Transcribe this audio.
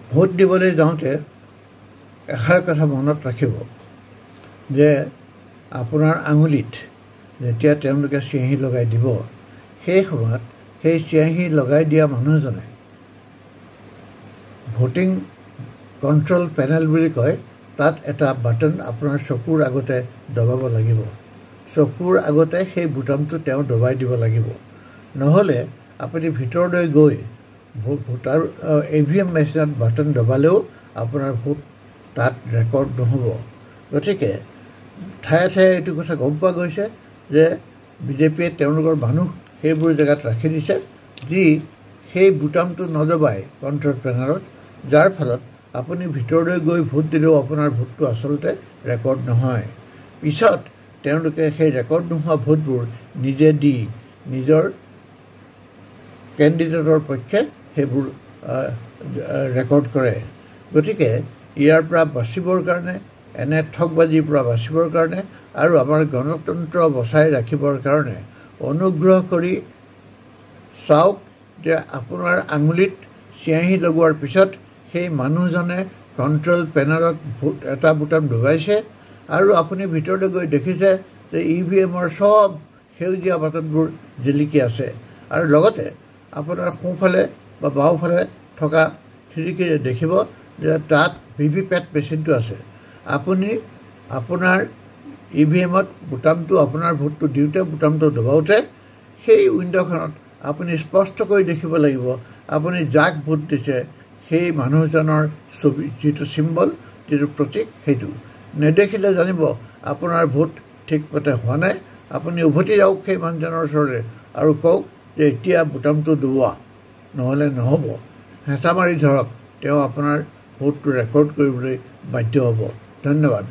vote দিবলৈ যাওঁতে এষাৰ কথা মনত ৰাখিব যে আপোনাৰ আঙুলিত যেতিয়া তেওঁলোকে চিয়াহী লগাই দিব সেই সময়ত সেই চিয়াহী লগাই দিয়া মানুহজনে ভোটিং কণ্ট্ৰল পেনেল বুলি কয় তাত এটা বাটন আপোনাৰ চকুৰ আগতে দবাব লাগিব চকুৰ আগতে সেই বুটামটো তেওঁ দবাই দিব লাগিব নহ'লে আপুনি ভিতৰলৈ গৈ ভোটাৰ EVM মেচিনত বাটন দবালেও আপোনাৰ ভোট তাত ৰেকৰ্ড নহ'ব গতিকে ঠায়ে ঠায়ে এইটো কথা গম পোৱা গৈছে যে বিজেপিয়ে তেওঁলোকৰ মানুহ সেইবোৰ জেগাত ৰাখি দিছে যি সেই বুটামটো নদবাই কণ্ট্ৰল পেনেলত যাৰ ফলত আপুনি ভিতৰলৈ গৈ ভোট দিলেও আপোনাৰ ভোটটো আচলতে ৰেকৰ্ড নহয় পিছত তেওঁলোকে সেই ৰেকৰ্ড নোহোৱা ভোটবোৰ নিজে দি নিজৰ কেণ্ডিডেটৰ পক্ষে সেইবোৰ ৰেকৰ্ড কৰে গতিকে ইয়াৰ পৰা বাচিবৰ কাৰণে এনে ঠগবাজিৰ পৰা বাচিবৰ কাৰণে আৰু আমাৰ গণতন্ত্ৰ বচাই ৰাখিবৰ কাৰণে অনুগ্ৰহ কৰি চাওক যে আপোনাৰ আঙুলিত চিয়াহী লগোৱাৰ পিছত সেই মানুহজনে কণ্ট্ৰল পেনেলত এটা বুটাম দবাইছে আৰু আপুনি ভিতৰলৈ গৈ দেখিছে যে EVMৰ সব সেউজীয়া বাটনবোৰ জিলিকি আছে আৰু লগতে আপোনাৰ সোঁফালে বা বাওঁফালে থকা খিৰিকীৰে দেখিব যে তাত VVPAT মেচিনটো আছে আপুনি আপোনাৰ EVMত বুটামটো আপোনাৰ ভোটটো দিওঁতে বুটামটো দবাওঁতে সেই উইণ্ডখনত আপুনি স্পষ্টকৈ দেখিব লাগিব আপুনি যাক ভোট দিছে সেই মানুহজনৰ ছবি যিটো চিম্বল যিটো প্ৰতীক সেইটো নেদেখিলে জানিব আপোনাৰ ভোট ঠিকমতে হোৱা নাই আপুনি উভতি যাওক সেই মানুহজনৰ ওচৰলৈ আৰু কওক যে এতিয়া বুটামটো দবোৱা নহ'লে নহ'ব হেঁচা মাৰি ধৰক তেওঁ আপোনাৰ ভোটটো ৰেকৰ্ড কৰিবলৈ বাধ্য হ'ব ধন্যবাদ